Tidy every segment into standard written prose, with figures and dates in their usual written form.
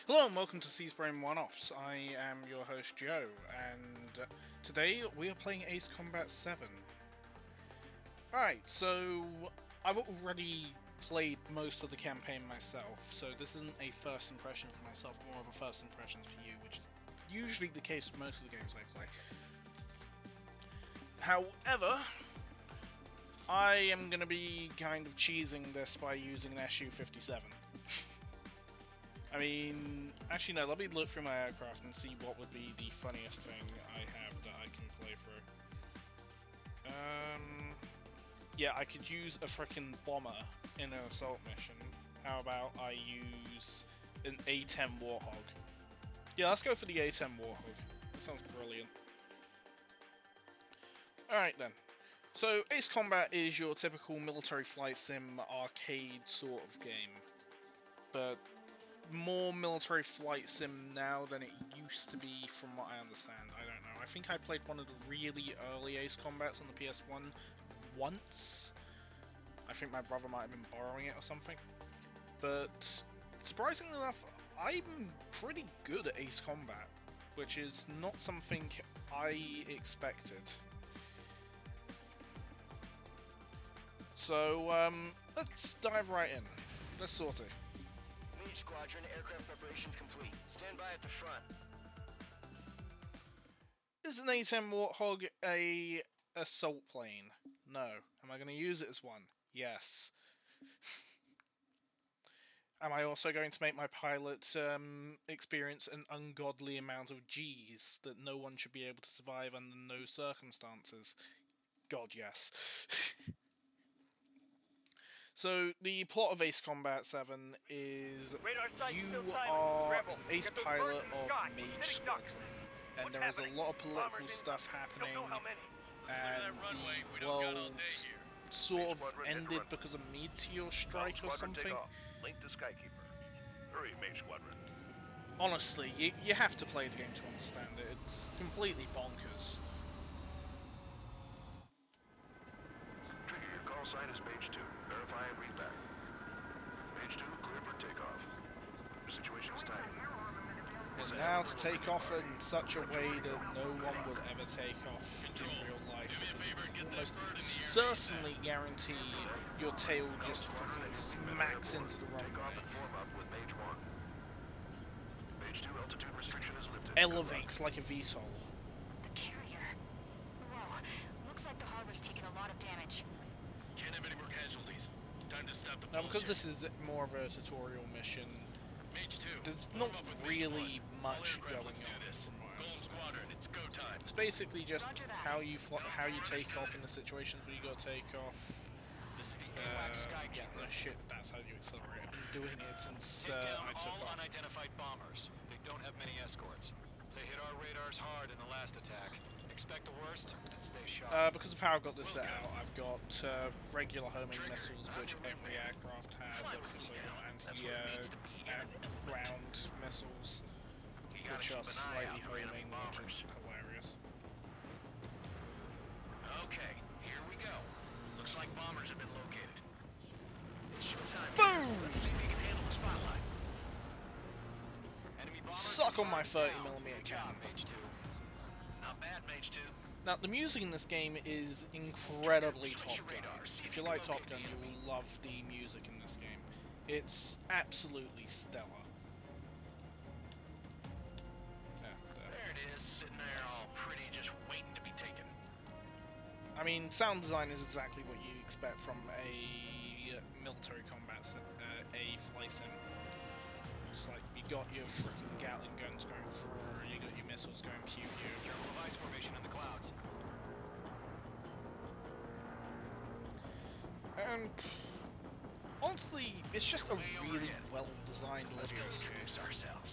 Hello and welcome to seesbrain One-Offs. I am your host Joe, and today we are playing Ace Combat 7. Alright, so I've already played most of the campaign myself, so this isn't a first impression for myself, more of a first impression for you, which is usually the case for most of the games I play. However, I am going to be kind of cheesing this by using an SU-57. I mean, actually no, let me look through my aircraft and see what would be the funniest thing I have that I can play through. Yeah, I could use a frickin' bomber in an assault mission. How about I use an A-10 Warthog? Yeah, let's go for the A-10 Warthog. That sounds brilliant. Alright then. So, Ace Combat is your typical military flight sim arcade sort of game. But more military flight sim now than it used to be, from what I understand. I don't know. I think I played one of the really early Ace Combats on the PS1 once. I think my brother might have been borrowing it or something. But surprisingly enough, I'm pretty good at Ace Combat, which is not something I expected. So, let's dive right in. Let's sort it. Squadron, aircraft preparation complete. Stand by at the front. Is an A-10 Warthog a assault plane? No. Am I going to use it as one? Yes. Am I also going to make my pilot experience an ungodly amount of G's that no one should be able to survive under no circumstances? God, yes. So, the plot of Ace Combat 7 is you are an ace pilot of Mage Squadron, and there is a lot of political stuff happening, and the world sort of ended because of meteor strike or something. Link to Skykeeper. Hurry, Mage Squadron. Honestly, you have to play the game to understand it. It's completely bonkers. Trigger, your call sign is Mage 2. Verify and read back. Mage 2, clear for takeoff. Your situation is tight. And now to take off in such a way that no one will ever take off in real life. Almost certainly guarantee your tail just fucking smacks into the runway. Take off and form up with Mage 1. Mage 2, altitude restriction is lifted. Elevates like a VTOL. The carrier. Whoa. Looks like the harbor's taken a lot of damage. Can't have any more casualties. Time to stop the Now, because this is more of a tutorial mission, Mage 2, there's not really much going on from what I Golden understand. Squadron, it's go time. It's basically just how you take off in the situations where you got to take off. This is the Yeah, no shit, that's how you accelerate. I've been doing it since Take down I took all off. unidentified bombers. They don't have many escorts. They hit our radars hard in the last attack. Expect the worst and stay sharp. Because of how I got this set out, I've got regular homing missiles, which every aircraft has. I've also got anti-ground missiles, which are slightly homing, which is hilarious. Okay, here we go. Looks like bombers have been located. It's showtime. Boom! Let's see if you can handle the spotlight. Enemy bombers. Suck on my 30mm cannon. Mage 2. Not bad, Mage 2. Now, the music in this game is incredibly Top Gun. If you like Top Gun, you will love the music in this game. It's absolutely stellar. Yeah, There it is, sitting there all pretty, just waiting to be taken. I mean, sound design is exactly what you expect from a military combat a flight sim. It's like, you got your freaking Gatling guns going through, you got your missiles going pew-pew. Careful of ice formation in the clouds. And honestly, it's just a really well-designed audio series. Ourselves.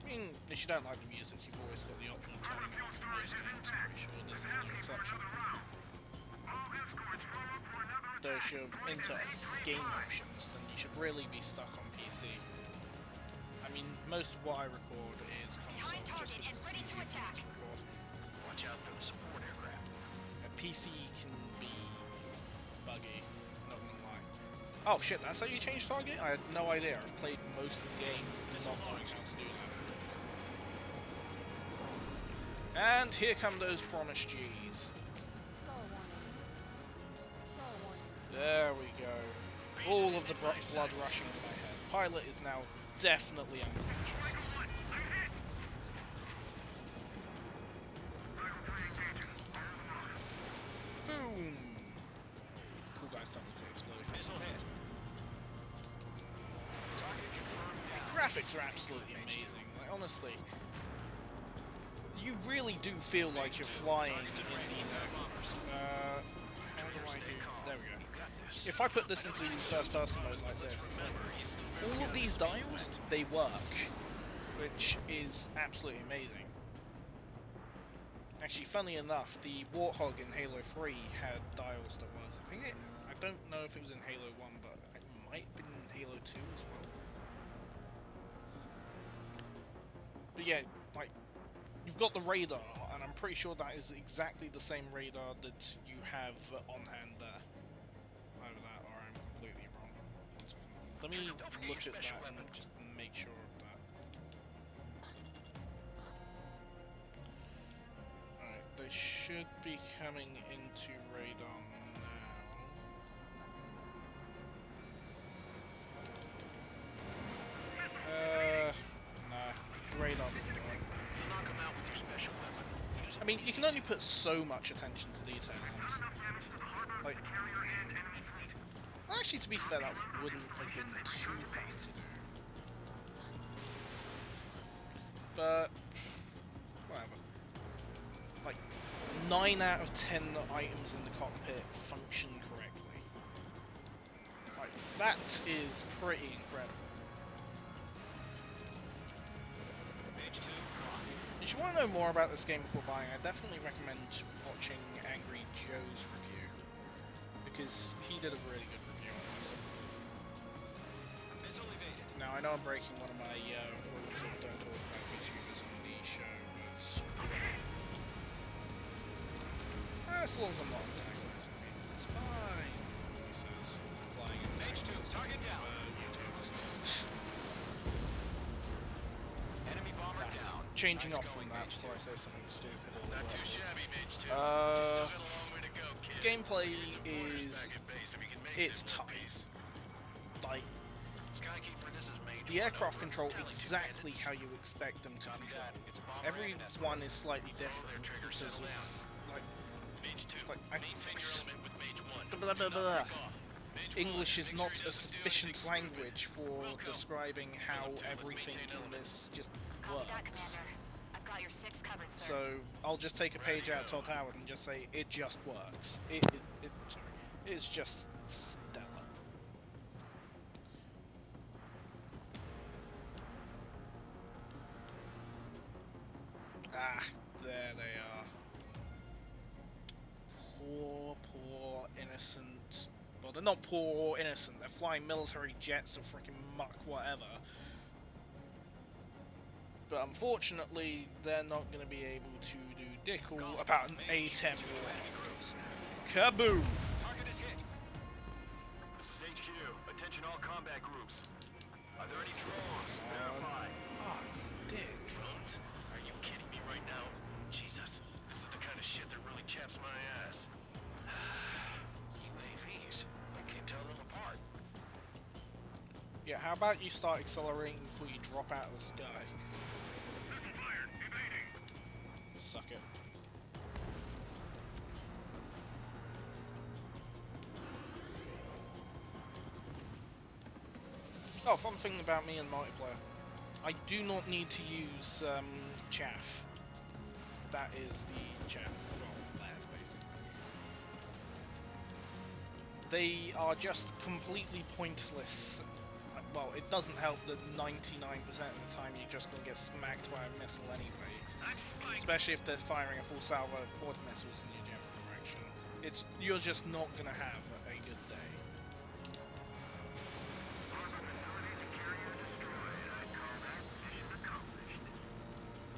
I mean, if you don't like the music, you've always got the option of turning it off in most games. I'm pretty sure this is no exception. Though if you're into game options, then you should really be stuck on PC. I mean, most of what I record is console, just because it's easier for me to record. Watch out for the support aircraft. A PC can be buggy, not gonna lie. Oh shit, that's how you change target? I had no idea. I've played most of the game not knowing how to do that. And here come those promised G's. There we go. All of the blood rushing to my head. Pilot is now definitely unconscious. Boom! Cool guy starting to explode. Missile hit. Target confirmed The down. graphics are absolutely amazing. Like, honestly, you really do feel like you're flying in the how do I do? There we go. If I put this into first-person mode like this, all of these dials, they work, which is absolutely amazing. Actually, funny enough, the Warthog in Halo 3 had dials that was. I don't know if it was in Halo 1, but it might have been in Halo 2 as well. But yeah, like, you've got the radar, and I'm pretty sure that is exactly the same radar that you have on hand there. Either that, or I'm completely wrong. Let me look at that and just make sure of that. Alright, they should be coming into radar now. Nah, radar doesn't work. Knock him out with your special weapon. I mean, you can only put so much attention to detail on this. Like, actually, to be fair, that wouldn't have been too hard to do. But, whatever. Like, 9 out of 10 items in the cockpit function correctly. Like, that is pretty incredible. If you want to know more about this game before buying, I definitely recommend watching Angry Joe's review, because he did a really good review on this. Missile evaded. Now, I know I'm breaking one of my rules of don't talk about YouTubers on the show, but as long as I'm not antagonizing people, it's fine, he says, flying in H2, target down. YouTubers. Enemy bomber down. Changing Nice off from going, that H2. before I say something stupid. Not too shabby, Mage 2. Uh, Still got a long way to go, kid. gameplay Here's is, your quarters back at base if you can make it's it in one tight. piece. Like, Skykeeper, this is Mage the 1 aircraft over. control Tally 2 exactly bandits. how you expect them to Copy control. that. It's a bomber Every and an escort. one is slightly Slow different there, Trigger. because Settle down. of, like, Mage 2, maintain your element with Mage 1. blah, blah, blah, Do not blah. break off. Mage 1, English is make not sure he a doesn't do sufficient anything language stupid. for Wilco. describing how Wilco 2, let's everything maintain in element. this just Copy that, works. Commander. I've got your 6 covered, sir. So I'll just take a Ready page to out of go. Todd Howard and just say it just works. It's just stellar. Ah, there they are. Poor innocent. Well, they're not poor or innocent. They're flying military jets or freaking muck whatever. But unfortunately, they're not going to be able to do dick all about an A-10 Warthog. Kaboom! Target is hit. This is HQ. Attention all combat groups. Are there any drones? Verify. Oh, dick. Drones? Are you kidding me right now? Jesus, this is the kind of shit that really chaps my ass. UAVs. I can't tell them apart. Yeah, how about you start accelerating before you drop out of the sky? Suck it. Oh, fun thing about me and multiplayer. I do not need to use chaff. That is the chaff. Well, that's basically. They are just completely pointless. Well, it doesn't help that 99% of the time you're just going to get smacked by a missile anyway. Especially if they're firing a full salvo of quad missiles in your general direction. You're just not going to have a good day.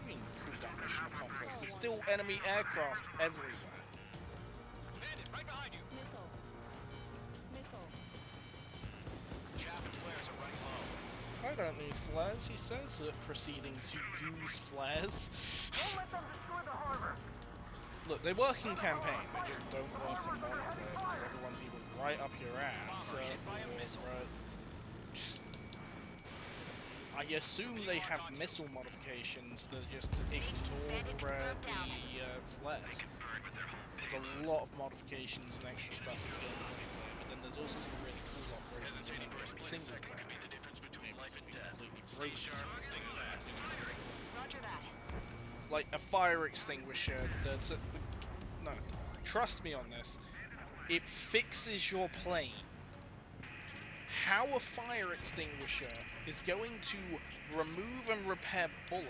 I mean, cool down mission accomplished. There's still enemy aircraft everywhere. Bandit, right behind you. Missile. I don't need flares, he says, proceeding to use flares. Don't let them destroy the harbor. Look, they work in campaign, they just don't work in multiplayer, because everyone's either right up your ass, or I assume they have missile modifications that just ignore the flares. There's a lot of modifications and extra stuff in gameplay there, but then there's also some really cool operations in just single player. Completely broken. Roger that. Like a fire extinguisher that's no, trust me on this. It fixes your plane. How a fire extinguisher is going to remove and repair bullets,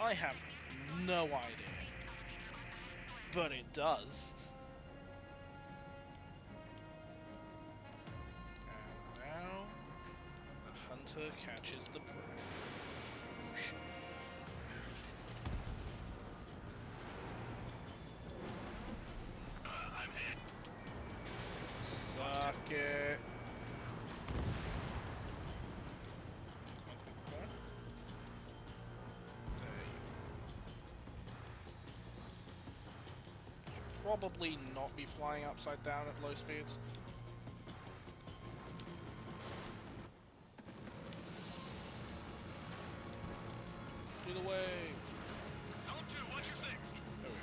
I have no idea. But it does. And now, the hunter catches the prey. I'm hit. Suck it. Probably not be flying upside down at low speeds. Do the wave. L2, watch your six. Okay.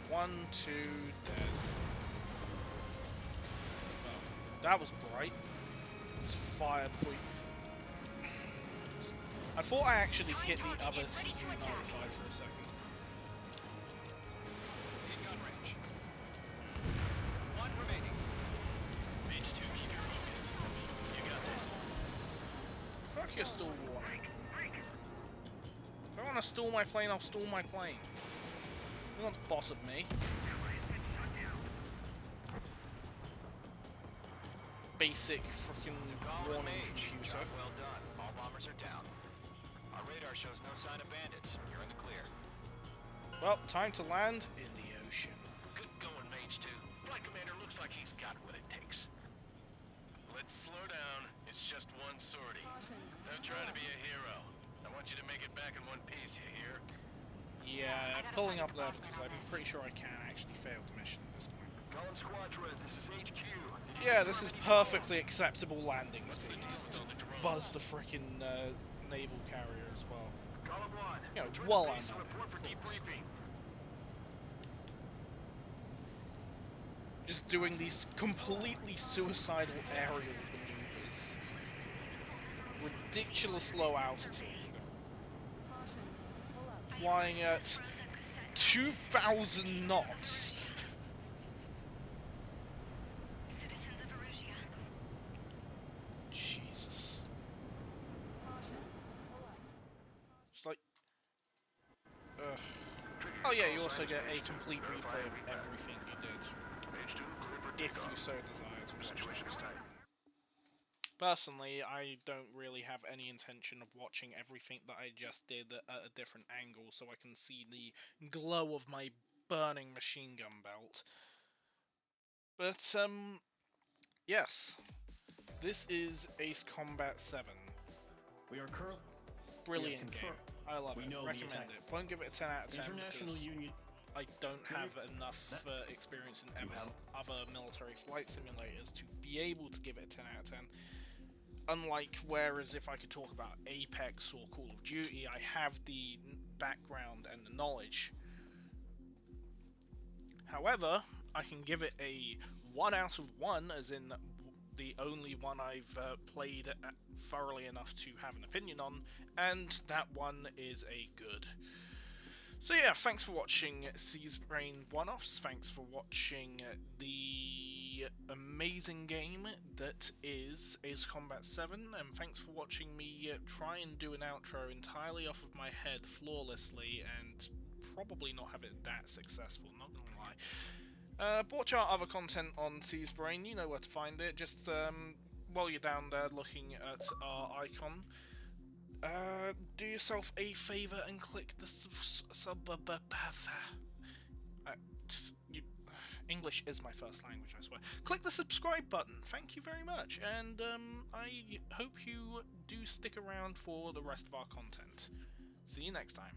1, 2, dead. Well, that was bright. It's fired quick. I thought I actually hit the other U-95 for a second. In gun range. One remaining. Mage 2, keep your focus. You got this. Fuck your stall warning. If I want to stall my plane, I'll stall my plane. You want the boss of me. Basic freaking warning computer. Job well done. All bombers are down. Our radar shows no sign of bandits. You're in the clear. Well, time to land in the ocean. Good going, Mage 2. Flight Commander looks like he's got what it takes. Let's slow down. It's just one sortie. Don't try to be a hero. I want you to make it back in one piece, you hear? Yeah, pulling up there because I'm pretty sure I can actually fail the mission at this point. Calling Squadron, this is HQ. Yeah, this is perfectly acceptable landing speed. Buzz the frickin' naval carrier as well. Column 1. You know, Return while to I'm base at and it, report for of course. debriefing. Just doing these completely suicidal aerial maneuvers. Ridiculous low altitude. Flying at 2,000 knots. Jesus. It's like... Oh yeah, you also get a complete replay of everything you did, Mage 2, clear for if takeoff. you so desire to watch Situation is that. tight. Personally, I don't really have any intention of watching everything that I just did at a different angle, so I can see the glow of my burning machine gun belt. But, yes. This is Ace Combat 7. We are current. Brilliant game. I love We it. know the Recommend attack. it. Won't give it a 10 out of 10 International because Union. I don't have enough experience in other military flight simulators to be able to give it a 10 out of 10. Unlike whereas if I could talk about Apex or Call of Duty, I have the background and the knowledge. However, I can give it a 1 out of 1, as in the only one I've played thoroughly enough to have an opinion on, and that one is a good. So yeah, thanks for watching seesbrain One-Offs, thanks for watching the amazing game that is Ace Combat 7, and thanks for watching me try and do an outro entirely off of my head flawlessly, and probably not have it that successful, not gonna lie. Watch our other content on seesbrain, you know where to find it, just while you're down there looking at our icon, do yourself a favour and click the English is my first language, I swear. Click the subscribe button. Thank you very much, and I hope you do stick around for the rest of our content. See you next time.